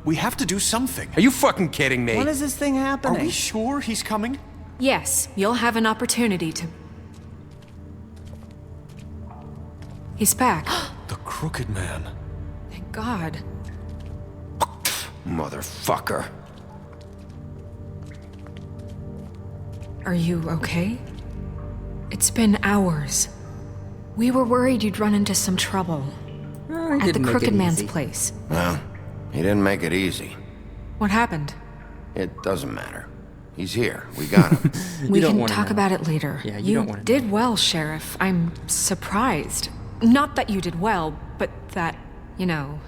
we have to do something. Are you fucking kidding me? When is this thing Are happening? we sure he's coming? Yes, you'll have an opportunity to... He's back. The Crooked Man. Thank God. Motherfucker. Are you okay? It's been hours. We were worried you'd run into some trouble. At the Crooked Man's place. Well, he didn't make it easy. What happened? It doesn't matter. He's here. We got him. We can talk about it later. Yeah, you don't want to did well, Sheriff. I'm surprised. Not that you did well, but that, you know...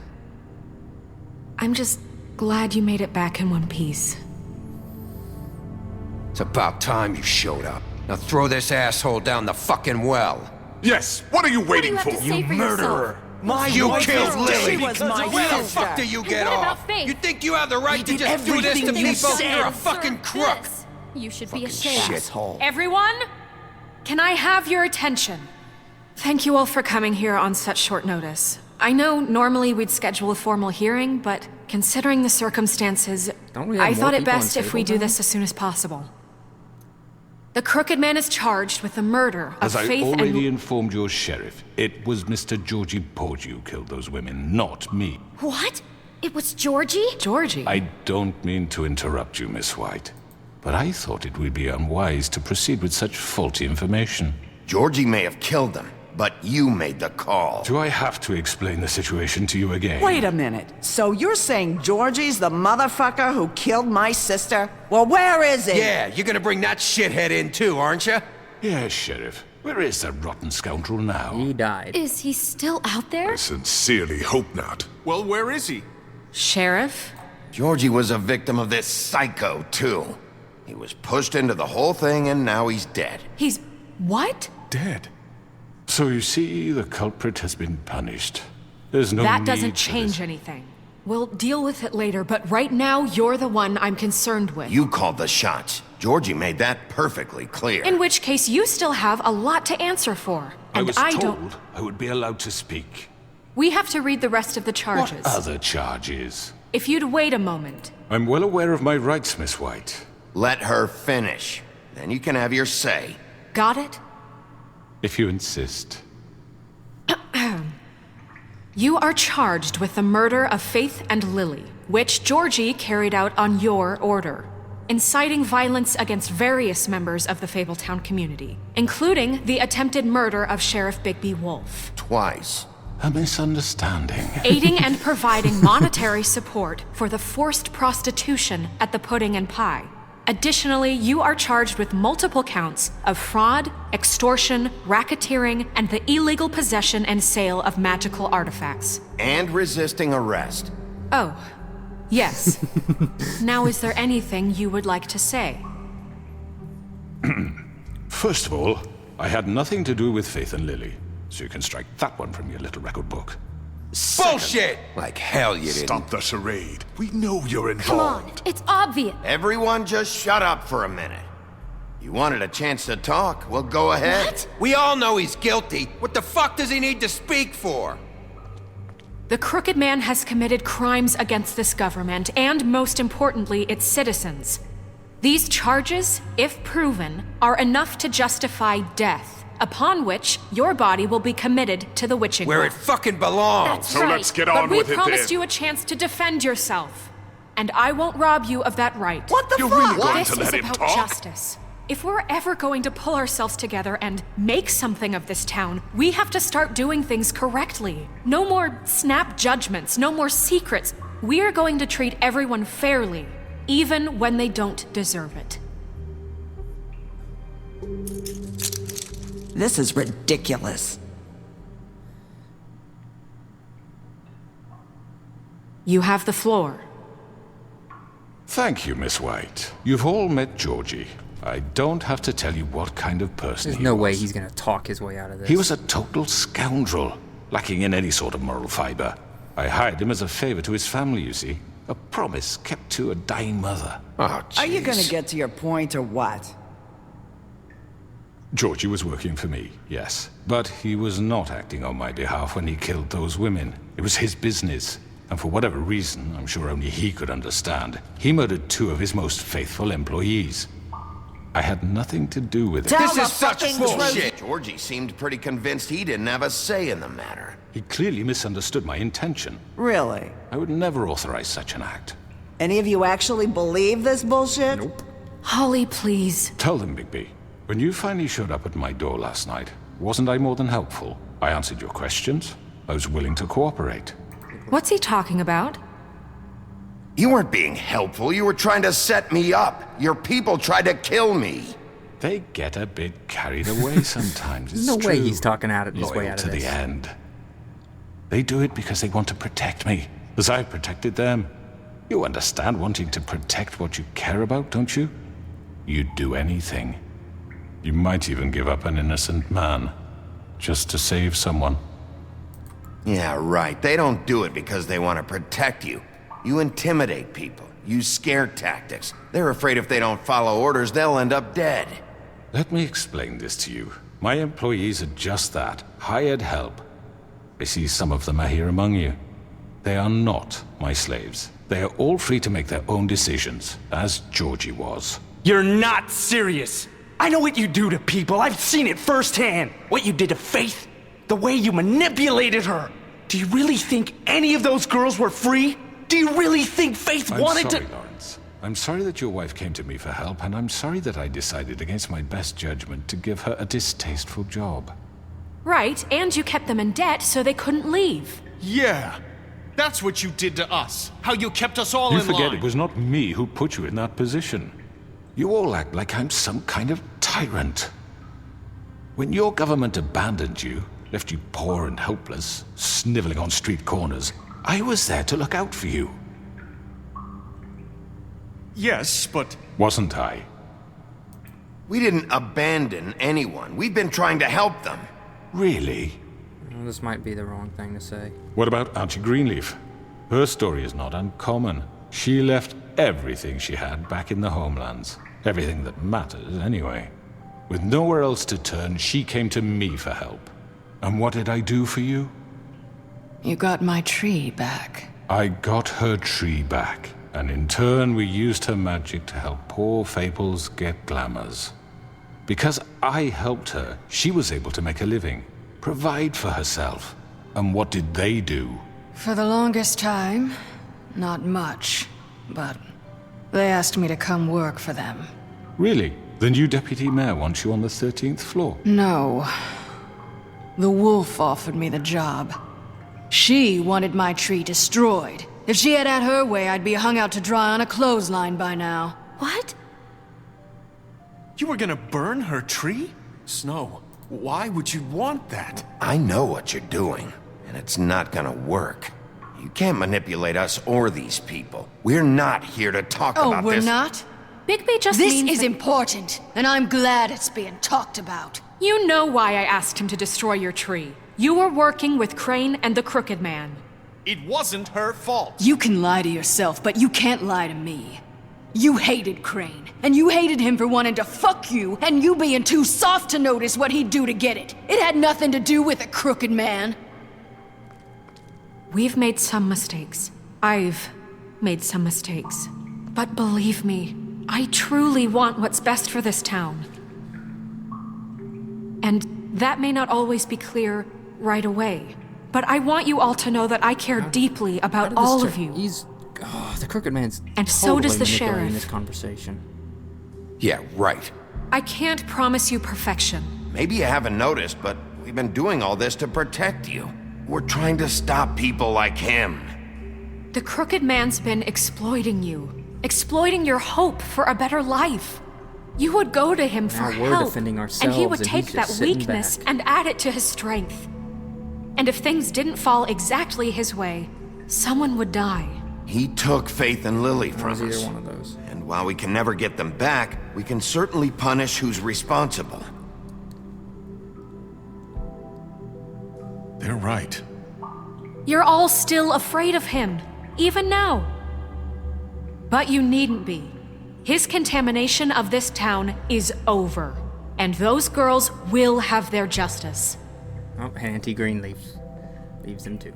I'm just glad you made it back in one piece. It's about time you showed up. Now throw this asshole down the fucking well. Yes, what are you waiting for? You murderer! You killed Lily! She was my Where the sister. fuck do you get what about off? Faith? You think you have the right to did just do this to everything you people? said. You're a fucking crook! This. You should Fucking be ashamed. Shithole. Everyone, can I have your attention? Thank you all for coming here on such short notice. I know normally we'd schedule a formal hearing, but considering the circumstances, Don't we have I more thought it people on best if we table do now? this as soon as possible. The Crooked Man is charged with the murder of As I Faith already and... informed your sheriff, it was Mr. Georgie Porgy who killed those women, not me. What? It was Georgie? Georgie. I don't mean to interrupt you, Miss White, but I thought it would be unwise to proceed with such faulty information. Georgie may have killed them, but you made the call. Do I have to explain the situation to you again? Wait a minute. So you're saying Georgie's the motherfucker who killed my sister? Well, where is he? Yeah, you're gonna bring that shithead in too, aren't you? Yes, Sheriff. Where is that rotten scoundrel now? He died. Is he still out there? I sincerely hope not. Well, where is he? Sheriff? Georgie was a victim of this psycho, too. He was pushed into the whole thing and now he's dead. He's... what? Dead. So you see, the culprit has been punished. There's no That need doesn't for change this. anything. We'll deal with it later, but right now, you're the one I'm concerned with. You called the shots. Georgie made that perfectly clear. In which case, you still have a lot to answer for. I And was don't... told I would be allowed to speak. We have to read the rest of the charges. What other charges? If you'd wait a moment. I'm well aware of my rights, Miss White. Let her finish. Then you can have your say. Got it? If you insist. You are charged with the murder of Faith and Lily, which Georgie carried out on your order, inciting violence against various members of the Fabletown community, including the attempted murder of Sheriff Bigby Wolf, Twice. A misunderstanding. aiding and providing monetary support for the forced prostitution at the Pudding and Pie. Additionally, you are charged with multiple counts of fraud, extortion, racketeering, and the illegal possession and sale of magical artifacts. And resisting arrest. Oh, yes. Now, is there anything you would like to say? First of all, I had nothing to do with Faith and Lily, so you can strike that one from your little record book. Bullshit! Like hell you didn't. Stop the charade. We know you're Come on, involved. it's obvious. Everyone just shut up for a minute. You wanted a chance to talk? Well, go ahead. What? We all know he's guilty. What the fuck does he need to speak for? The Crooked Man has committed crimes against this government and, most importantly, its citizens. These charges, if proven, are enough to justify death, upon which your body will be committed to the witching Where well. it fucking belongs. That's So right. let's get But on we with it promised then. you a chance to defend yourself, and I won't rob you of that right. What the You're fuck? really going This to is let him about talk? justice. If we're ever going to pull ourselves together and make something of this town, we have to start doing things correctly. No more snap judgments, no more secrets. We are going to treat everyone fairly, even when they don't deserve it. This is ridiculous. You have the floor. Thank you, Miss White. You've all met Georgie. I don't have to tell you what kind of person There's he no was. way he's gonna talk his way out of this. He was a total scoundrel, lacking in any sort of moral fiber. I hired him as a favor to his family, you see. A promise kept to a dying mother. Oh, Are you gonna jeez. get to your point or what? Georgie was working for me, yes. But he was not acting on my behalf when he killed those women. It was his business. And for whatever reason, I'm sure only he could understand, he murdered 2 of his most faithful employees. I had nothing to do with it. Tell This the is such fucking bullshit! Georgie seemed pretty convinced he didn't have a say in the matter. He clearly misunderstood my intention. Really? I would never authorize such an act. Any of you actually believe this bullshit? Nope. Holly, please. Tell them, Bigby. When you finally showed up at my door last night, wasn't I more than helpful? I answered your questions. I was willing to cooperate. What's he talking about? You weren't being helpful, you were trying to set me up. Your people tried to kill me. They get a bit carried away sometimes, it's No way true. he's talking out of his way Loyal out to of this. the end. They do it because they want to protect me, as I've protected them. You understand wanting to protect what you care about, don't you? You'd do anything. You might even give up an innocent man, just to save someone. Yeah, right. They don't do it because they want to protect you. You intimidate people, use scare tactics. They're afraid if they don't follow orders, they'll end up dead. Let me explain this to you. My employees are just that, hired help. I see some of them are here among you. They are not my slaves. They are all free to make their own decisions, as Georgie was. You're not serious. I know what you do to people. I've seen it firsthand. What you did to Faith. The way you manipulated her. Do you really think any of those girls were free? Do you really think Faith wanted I'm sorry, to... Lawrence. I'm sorry that your wife came to me for help, and I'm sorry that I decided against my best judgment to give her a distasteful job. Right, and you kept them in debt so they couldn't leave. Yeah. That's what you did to us. How you kept us all You in forget line. it was not me who put you in that position. You all act like I'm some kind of tyrant. When your government abandoned you, left you poor and helpless, sniveling on street corners, I was there to look out for you. Yes, but Wasn't I? We didn't abandon anyone. We've been trying to help them. Really? Well, this might be the wrong thing to say. What about Auntie Greenleaf? Her story is not uncommon. She left everything she had back in the homelands. Everything that matters, anyway. With nowhere else to turn, she came to me for help. And what did I do for you? You got my tree back. I got her tree back, and in turn we used her magic to help poor Fables get glamours. Because I helped her, she was able to make a living, provide for herself. And what did they do? For the longest time, not much, but they asked me to come work for them. Really? The new deputy mayor wants you on the 13th floor? No. The wolf offered me the job. She wanted my tree destroyed. If she had her way, I'd be hung out to dry on a clothesline by now. What? you were gonna burn her tree? Snow, why would you want that? I know what you're doing, and it's not gonna work. You can't manipulate us or these people. We're not here to talk about Oh, we're this. not? Bigby just This means is that- important, and I'm glad it's being talked about. You know why I asked him to destroy your tree. You were working with Crane and the Crooked Man. It wasn't her fault. You can lie to yourself, but you can't lie to me. You hated Crane, and you hated him for wanting to fuck you, and you being too soft to notice what he'd do to get it. It had nothing to do with a Crooked Man. We've made some mistakes. I've made some mistakes. But believe me, I truly want what's best for this town. And that may not always be clear right away. But I want you all to know that I care deeply about all of you. The Crooked Man's And so does the totally manipulating sheriff. this conversation. Yeah, right. I can't promise you perfection. Maybe you haven't noticed, but we've been doing all this to protect you. We're trying to stop people like him. The Crooked Man's been exploiting you. Exploiting your hope for a better life. You would go to him for Now we're help, defending and he ourselves, would and take he's that just sitting weakness back. and add it to his strength. And if things didn't fall exactly his way, someone would die. He took Faith and Lily Or from is us. either one of those. And while we can never get them back, we can certainly punish who's responsible. They're right. You're all still afraid of him, even now. But you needn't be. His contamination of this town is over, and those girls will have their justice. Oh, Auntie Greenleaf leaves him too.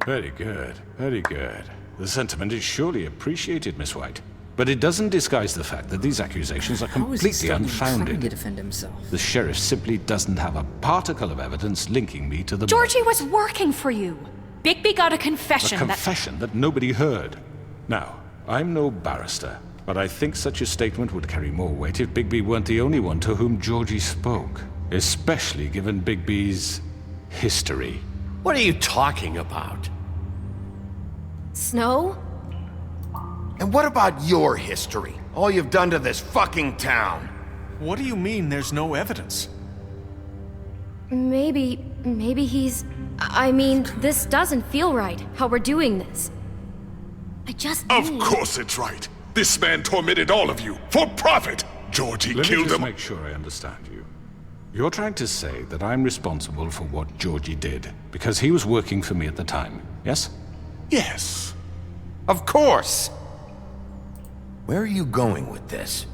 Very good, very good. The sentiment is surely appreciated, Miss White. But it doesn't disguise the fact that these accusations are How is he completely still even trying to unfounded. defend himself? The sheriff simply doesn't have a particle of evidence linking me to the Georgie murder. was working for you. Bigby got a confession A confession that nobody heard. Now, I'm no barrister, but I think such a statement would carry more weight if Bigby weren't the only one to whom Georgie spoke. Especially given Bigby's history. What are you talking about? Snow? And what about your history? All you've done to this fucking town? What do you mean there's no evidence? Maybe he's... I mean, this doesn't feel right, how we're doing this. I just Of need... course it's right. This man tormented all of you for profit. Georgie Let me killed just him. make sure I understand you. You're trying to say that I'm responsible for what Georgie did because he was working for me at the time, yes? Yes. Of course! Where are you going with this?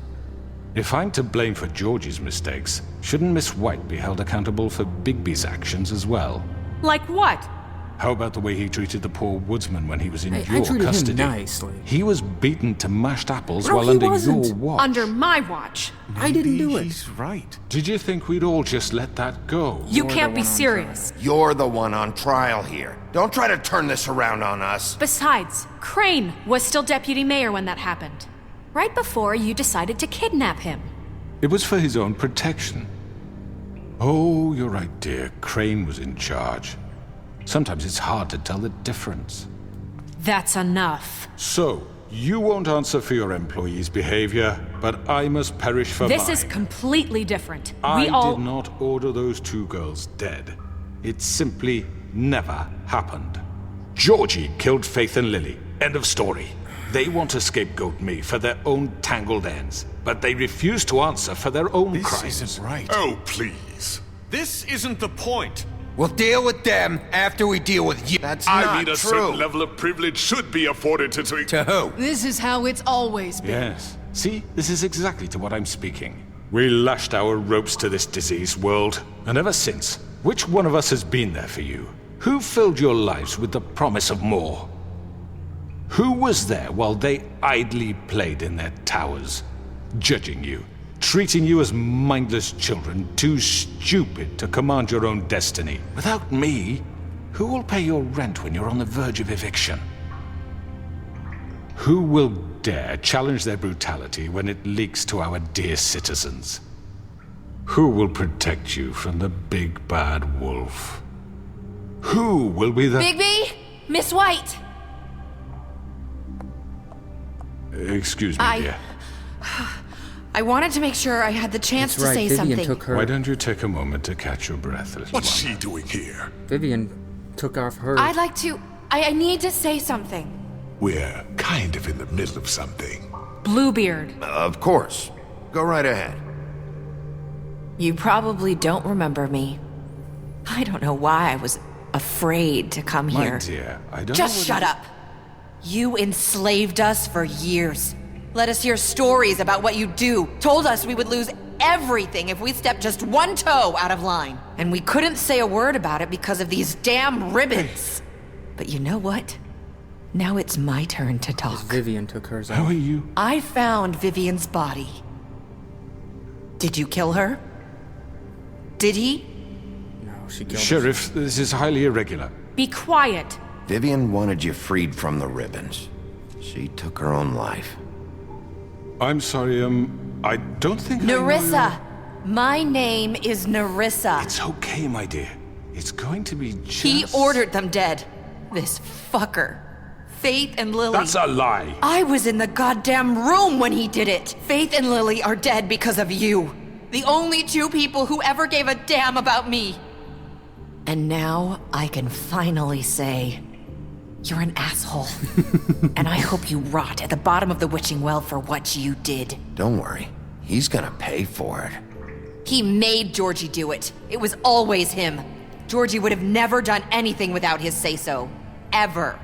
If I'm to blame for Georgie's mistakes, shouldn't Miss White be held accountable for Bigby's actions as well? Like what? How about the way he treated the poor woodsman when he was in I your treated him custody? nicely. He was beaten to mashed apples No, while he under wasn't. your watch. Under my watch. I didn't do it. He's right. Did you think we'd all just let that go? You You're can't the be one on serious. You're the one on trial here. Don't try to turn this around on us. Besides, Crane was still deputy mayor when that happened. Right before you decided to kidnap him. It was for his own protection. Oh, you're right, dear. Crane was in charge. Sometimes it's hard to tell the difference. That's enough. So, you won't answer for your employees' behavior, but I must perish for This mine. is completely different. I We all... did not order those two girls dead. It simply never happened. Georgie killed Faith and Lily. End of story. They want to scapegoat me for their own tangled ends, but they refuse to answer for their own This crimes. isn't right. Oh, please. This isn't the point. We'll deal with them after we deal with you. That's I not mean, a true. certain level of privilege should be afforded to... To who? This is how it's always been. Yes. See, this is exactly to what I'm speaking. We lashed our ropes to this diseased world, and ever since, which one of us has been there for you? Who filled your lives with the promise of more? Who was there while they idly played in their towers, judging you, treating you as mindless children, too stupid to command your own destiny? Without me, who will pay your rent when you're on the verge of eviction? Who will dare challenge their brutality when it leaks to our dear citizens? Who will protect you from the big bad wolf? Who will be the... Bigby? Miss White! Excuse me, dear. I wanted to make sure I had the chance That's right, to say Vivian something. took her. Why don't you take a moment to catch your breath, little What's one? she doing here? Vivian took off her. I'd like to... I need to say something. We're kind of in the middle of something. Bluebeard. Of course. Go right ahead. You probably don't remember me. I don't know why I was afraid to come My here. dear, I don't Just know shut up. You enslaved us for years. Let us hear stories about what you do. Told us we would lose everything if we stepped just one toe out of line. And we couldn't say a word about it because of these damn ribbons. But you know what? Now it's my turn to talk. Vivian took hers How off. are you? I found Vivian's body. Did you kill her? Did he? No, she killed Sheriff, this is highly irregular. Be quiet. Vivian wanted you freed from the ribbons. She took her own life. I'm sorry, I don't think I know Narissa. My name is Narissa. It's okay, my dear. It's going to be just... He ordered them dead. This fucker. Faith and Lily. That's a lie. I was in the goddamn room when he did it. Faith and Lily are dead because of you. The only two people who ever gave a damn about me. And now I can finally say, you're an asshole. And I hope you rot at the bottom of the witching well for what you did. Don't worry. He's gonna pay for it. He made Georgie do it. It was always him. Georgie would have never done anything without his say-so. Ever.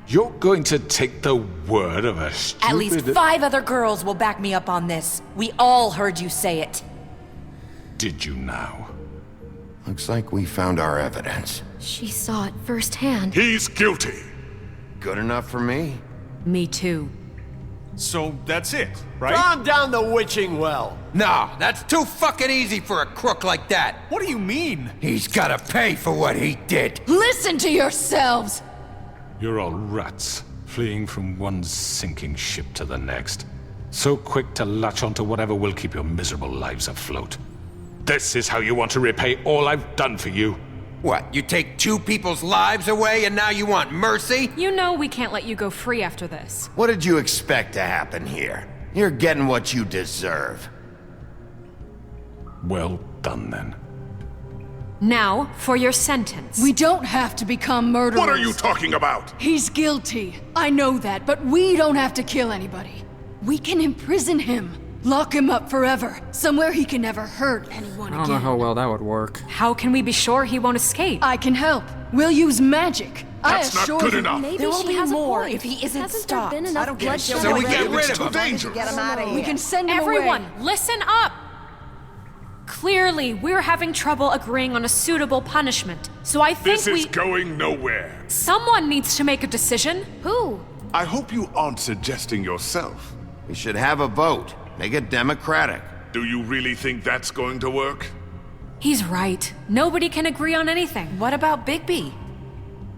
You're going to take the word of a stupid... At least 5 other girls will back me up on this. We all heard you say it. Did you now? Looks like we found our evidence. She saw it firsthand. He's guilty. Good enough for me. Me too. So that's it, right? Calm down the witching well. No, that's too fucking easy for a crook like that. What do you mean? He's gotta pay for what he did. Listen to yourselves! You're all rats, fleeing from one sinking ship to the next. So quick to latch onto whatever will keep your miserable lives afloat. This is how you want to repay all I've done for you? What, you take two people's lives away and now you want mercy? You know we can't let you go free after this. What did you expect to happen here? You're getting what you deserve. Well done, then. Now, for your sentence. We don't have to become murderers. What are you talking about? He's guilty. I know that, but we don't have to kill anybody. We can imprison him. Lock him up forever. Somewhere he can never hurt anyone I don't know how well that would work. How can we be sure he won't escape? I can help. We'll use magic. That's not good enough. Maybe There will she be has more a point. if he isn't Hasn't stopped. there been I enough don't get it. bloodshed? So we get already? rid It's of too him. dangerous. We can send him Everyone, away. listen up! Clearly, we're having trouble agreeing on a suitable punishment, so I think This is going nowhere. Someone needs to make a decision. Who? I hope you aren't suggesting yourself. We should have a vote. Make it democratic. Do you really think that's going to work? He's right. Nobody can agree on anything. What about Bigby?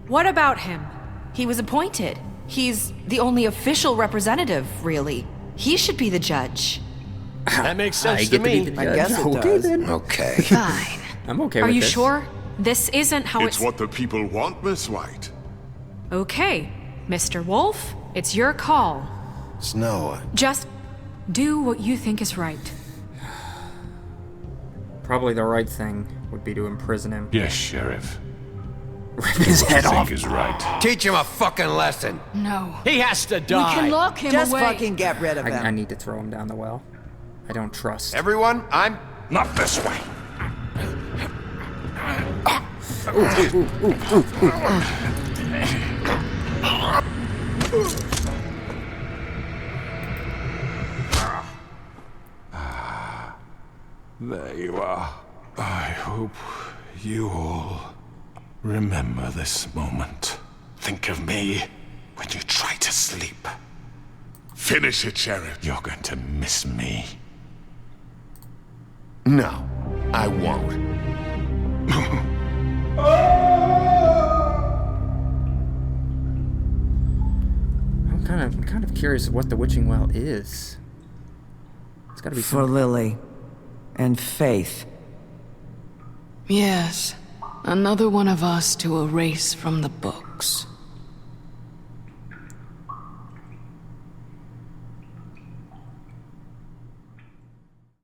What about him? He was appointed. He's the only official representative, really. He should be the judge. That makes I sense get to me. be the I judge. guess it Okay, does. then. Okay. Fine. I'm okay Are with you this. sure? This isn't how It's what the people want, Miss White. Okay, Mr. Wolf, it's your call. Snow, Just do what you think is right. Probably the right thing would be to imprison him. Yes, Sheriff. Rip his What you head think off. is right. Teach him a fucking lesson. No. He has to We die. can lock him Just away. fucking get rid of I him. need to throw him down the well. I don't trust. everyone, I'm... Not this way. There you are. I hope you all remember this moment. Think of me when you try to sleep. Finish it, Sheriff. You're going to miss me. No, I won't. I'm kind of curious what the witching well is. It's gotta be For some... Lily. And Faith. Yes. Another one of us to erase from the books.